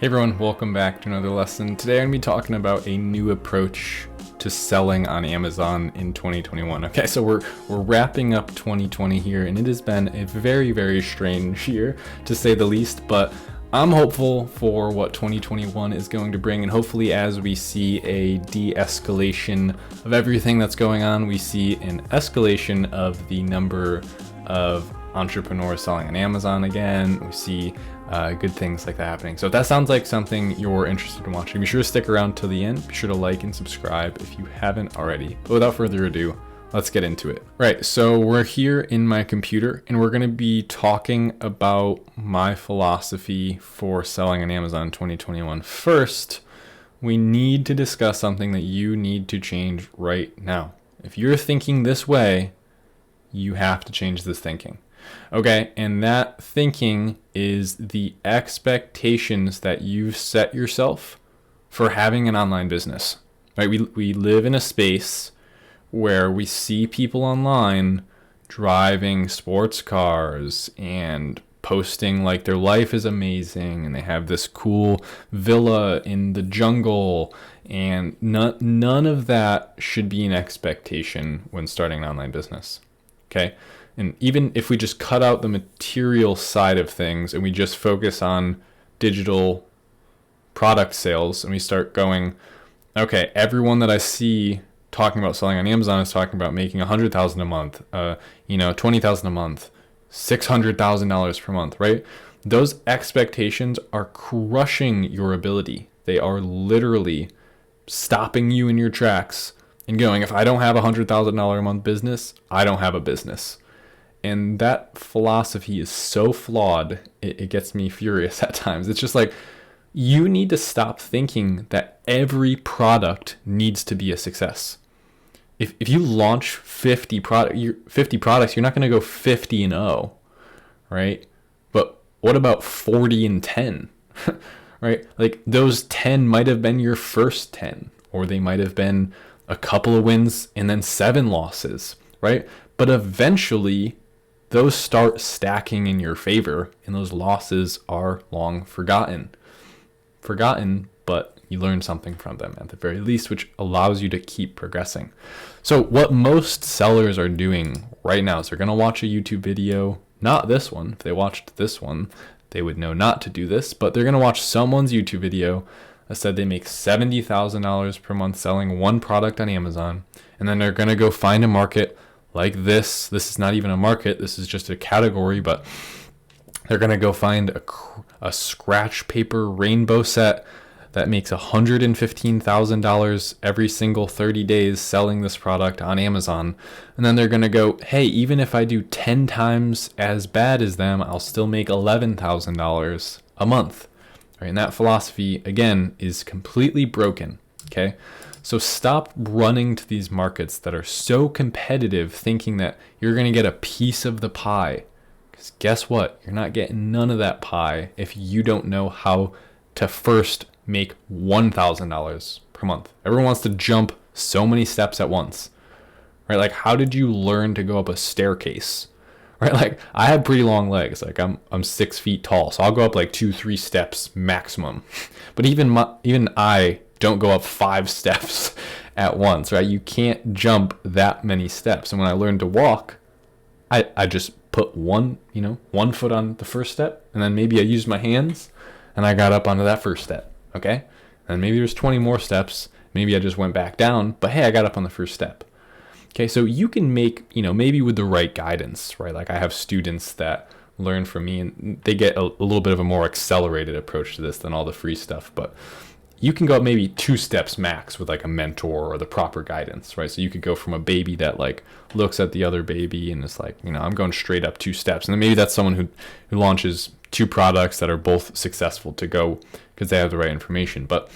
Hey everyone, welcome back to another lesson. Today I'm going to be talking about a new approach to selling on Amazon in 2021. Okay, so we're wrapping up 2020 here, and it has been a very, very strange year to say the least, but I'm hopeful for what 2021 is going to bring, and hopefully as we see a de-escalation of everything that's going on, we see an escalation of the number of entrepreneurs selling on Amazon again. We see good things like that happening. So if that sounds like something you're interested in watching, be sure to stick around till the end. Be sure to like and subscribe if you haven't already. But without further ado, let's get into it. Right, so we're here in my computer and we're going to be talking about my philosophy for selling on Amazon 2021. First, we need to discuss something that you need to change right now. If you're thinking this way, you have to change this thinking. Okay, and that thinking is the expectations that you've set yourself for having an online business. Right? We live in a space where we see people online driving sports cars and posting like their life is amazing and they have this cool villa in the jungle, and none of that should be an expectation when starting an online business. Okay? And even if we just cut out the material side of things and we just focus on digital product sales and we start going, okay, everyone that I see talking about selling on Amazon is talking about making $100,000 a month, $20,000 a month, $600,000 per month, right? Those expectations are crushing your ability. They are literally stopping you in your tracks and going, if I don't have a $100,000 a month business, I don't have a business. And that philosophy is so flawed, it gets me furious at times. It's just like, you need to stop thinking that every product needs to be a success. If you launch 50 products, you're not going to go 50 and 0, right? But what about 40 and 10, right? Like those 10 might have been your first 10, or they might have been a couple of wins and then 7 losses, right? But eventually those start stacking in your favor and those losses are long forgotten, but you learn something from them at the very least, which allows you to keep progressing. So what most sellers are doing right now is they're going to watch a YouTube video, not this one. If they watched this one, they would know not to do this, but they're going to watch someone's YouTube video that said they make $70,000 per month selling one product on Amazon, and then they're going to go find a market like this. This is not even a market. This is just a category, but they're going to go find a scratch paper rainbow set that makes $115,000 every single 30 days selling this product on Amazon. And then they're going to go, hey, even if I do 10 times as bad as them, I'll still make $11,000 a month. Right? And that philosophy, again, is completely broken. Okay. So stop running to these markets that are so competitive, thinking that you're going to get a piece of the pie. Because guess what? You're not getting none of that pie if you don't know how to first make $1,000 per month. Everyone wants to jump so many steps at once, right? Like, how did you learn to go up a staircase, right? Like, I have pretty long legs. Like, I'm 6 feet tall, so I'll go up like 2-3 steps maximum. But even I don't go up 5 steps at once, right? You can't jump that many steps. And when I learned to walk, I just put one foot on the first step, and then maybe I used my hands and I got up onto that first step, okay? And maybe there's 20 more steps. Maybe I just went back down, but hey, I got up on the first step. Okay, so you can make, maybe with the right guidance, right? Like I have students that learn from me and they get a little bit of a more accelerated approach to this than all the free stuff, but you can go up maybe 2 steps max with like a mentor or the proper guidance, right? So you could go from a baby that like looks at the other baby and is like, I'm going straight up 2 steps. And then maybe that's someone who launches 2 products that are both successful to go because they have the right information. But,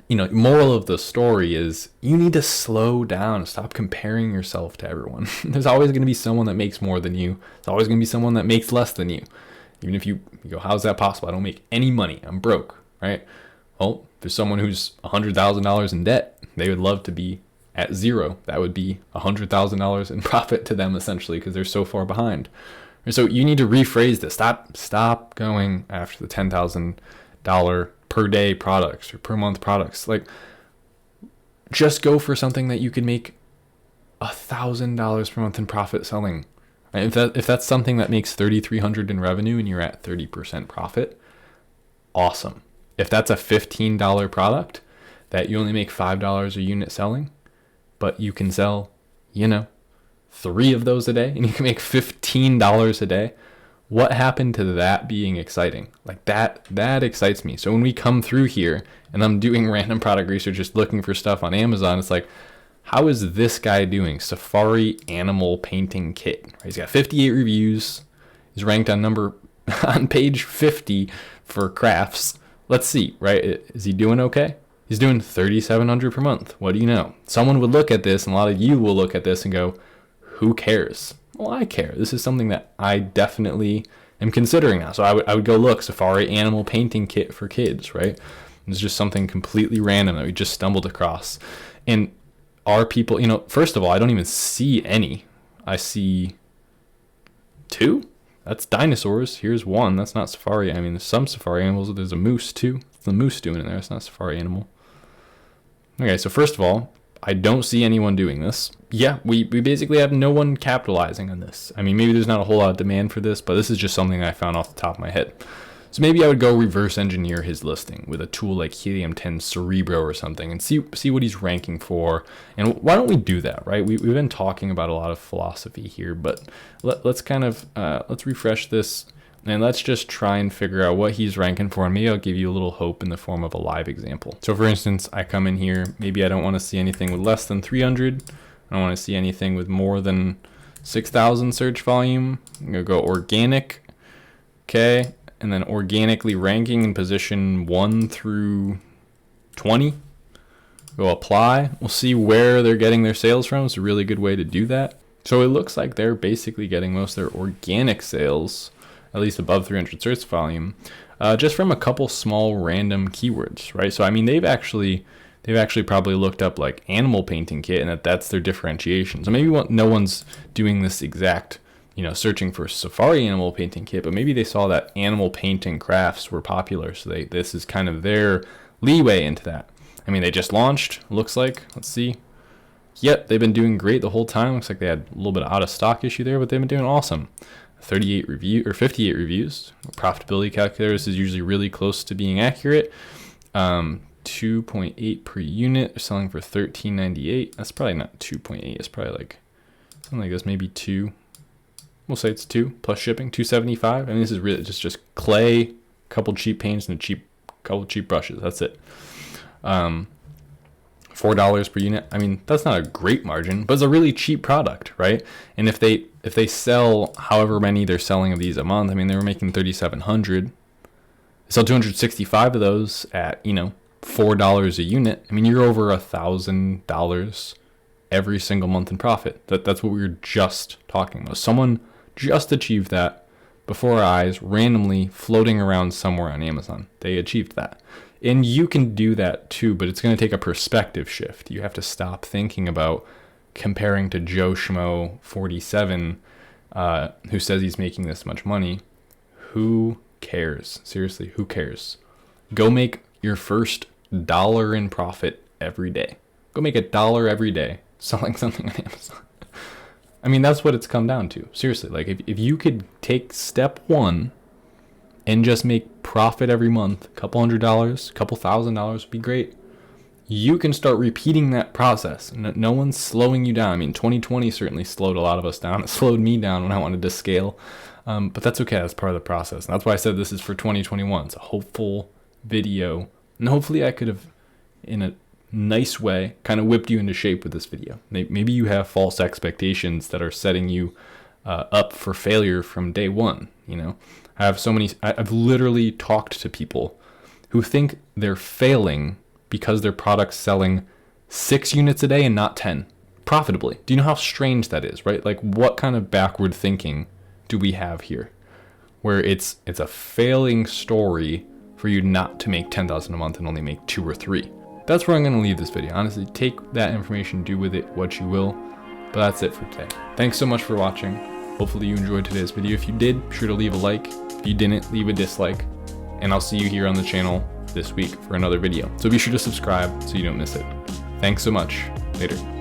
moral of the story is you need to slow down, stop comparing yourself to everyone. There's always going to be someone that makes more than you. There's always going to be someone that makes less than you. Even if you go, how's that possible? I don't make any money. I'm broke, right? Well, if there's someone who's $100,000 in debt, they would love to be at zero. That would be $100,000 in profit to them essentially because they're so far behind. And so you need to rephrase this. Stop going after the $10,000 per day products or per month products. Like, just go for something that you can make $1,000 per month in profit selling. If that's something that makes $3,300 in revenue and you're at 30% profit, awesome. If that's a $15 product that you only make $5 a unit selling, but you can sell, 3 of those a day and you can make $15 a day, what happened to that being exciting? Like that excites me. So when we come through here and I'm doing random product research, just looking for stuff on Amazon, it's like, how is this guy doing? Safari animal painting kit. He's got 58 reviews. He's ranked on page 50 for crafts. Let's see, right? Is he doing okay? He's doing $3,700 per month. What do you know? Someone would look at this, and a lot of you will look at this and go, who cares? Well, I care. This is something that I definitely am considering now. So I would go look, Safari animal painting kit for kids, right? It's just something completely random that we just stumbled across. And are people, first of all, I don't even see any. I see 2. That's dinosaurs. Here's 1. That's not Safari. I mean, there's some Safari animals. There's a moose too. It's the moose doing it there. It's not a Safari animal. Okay, so first of all, I don't see anyone doing this. Yeah, we basically have no one capitalizing on this. I mean, maybe there's not a whole lot of demand for this, but this is just something I found off the top of my head. So maybe I would go reverse engineer his listing with a tool like Helium 10 Cerebro or something and see what he's ranking for. And why don't we do that, right? We've been talking about a lot of philosophy here, but let's kind of, let's refresh this and let's just try and figure out what he's ranking for. And maybe I'll give you a little hope in the form of a live example. So for instance, I come in here, maybe I don't want to see anything with less than 300. I don't want to see anything with more than 6,000 search volume. I'm going to go organic. Okay. And then organically ranking in position 1 through 20. Go apply. We'll see where they're getting their sales from. It's a really good way to do that. So it looks like they're basically getting most of their organic sales, at least above 300 search volume, just from a couple small random keywords, right? So I mean, they've actually probably looked up like animal painting kit, and that's their differentiation. So maybe no one's doing this exact, searching for Safari animal painting kit, but maybe they saw that animal painting crafts were popular, so this is kind of their leeway into that. I mean, they just launched, looks like. Let's see. Yep, they've been doing great the whole time. Looks like they had a little bit of out of stock issue there, but they've been doing awesome. 58 reviews. Profitability calculators is usually really close to being accurate. 2.8 per unit. They're selling for $13.98. That's probably not 2.8. It's probably like something like this, maybe 2. We'll say it's 2 plus shipping, $2.75. I mean, this is really just clay, a couple cheap paints, and couple cheap brushes. That's it. $4 per unit. I mean, that's not a great margin, but it's a really cheap product, right? And if they sell however many they're selling of these a month, I mean, they were making 3,700. They sell 265 of those at $4 a unit. I mean, you're over $1,000 every single month in profit. That's what we were just talking about. Someone just achieved that before our eyes, randomly floating around somewhere on Amazon. They achieved that. And you can do that too, but it's going to take a perspective shift. You have to stop thinking about comparing to Joe Schmo 47, who says he's making this much money. Who cares? Seriously, who cares? Go make your first $1 in profit every day. Go make $1 every day selling something on Amazon. I mean, that's what it's come down to. Seriously, like if you could take step 1 and just make profit every month, $200, $1,000 would be great. You can start repeating that process. No one's slowing you down. I mean, 2020 certainly slowed a lot of us down. It slowed me down when I wanted to scale. But that's okay. That's part of the process. And that's why I said this is for 2021. It's a hopeful video. And hopefully I could have, in a nice way, kind of whipped you into shape with this video. Maybe you have false expectations that are setting you up for failure from day one. I've literally talked to people who think they're failing because their product's selling 6 units a day and not 10 profitably. Do you know how strange that is, right? Like, what kind of backward thinking do we have here where it's a failing story for you not to make 10,000 a month and only make 2 or 3? That's where I'm going to leave this video. Honestly, take that information, do with it what you will. But that's it for today. Thanks so much for watching. Hopefully you enjoyed today's video. If you did, be sure to leave a like. If you didn't, leave a dislike. And I'll see you here on the channel this week for another video. So be sure to subscribe so you don't miss it. Thanks so much. Later.